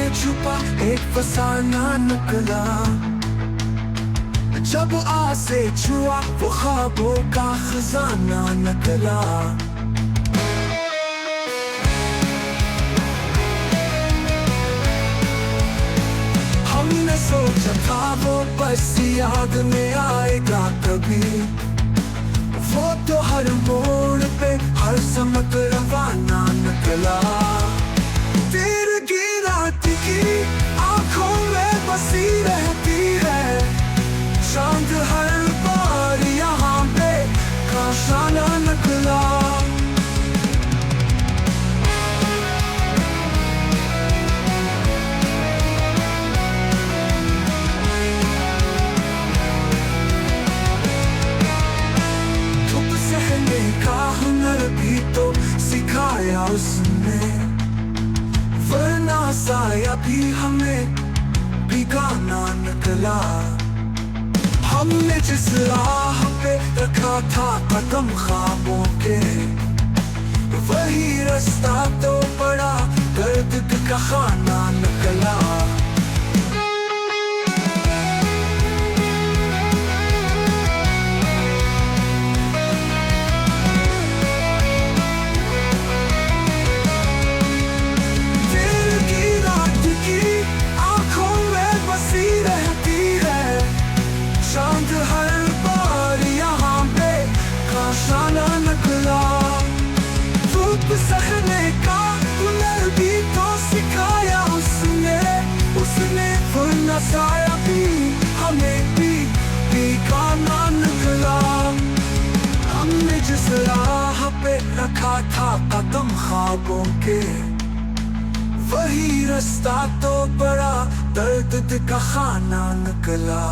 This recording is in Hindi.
में छुपा एक फसाना निकला। जब आसे छुआ वो ख्वाबों का खजाना निकला। हमने सोचा था वो बस याद में आएगा कभी, वो तो हर मोड़ पे हर समत रवाना निकला। तेरे की रात की आंखों में बसी रहती है, चांद हर बार यहाँ पे काशाना निकला। हुनर भी तो सिखाया उसने, वरना साया भी हमें बिगाना निकला। हमने जिस राह पे रखा था कदम ख्वाबों के, वही रास्ता तो बड़ा दर्द का खाना निकला। सहने का हुनर भी तो सिखाया उसने, वरना साया भी हमें भी बिगाना निकला। हमने जिस राह पे रखा था कदम ख्वाबों के, वही रास्ता तो बड़ा दर्द का खाना निकला।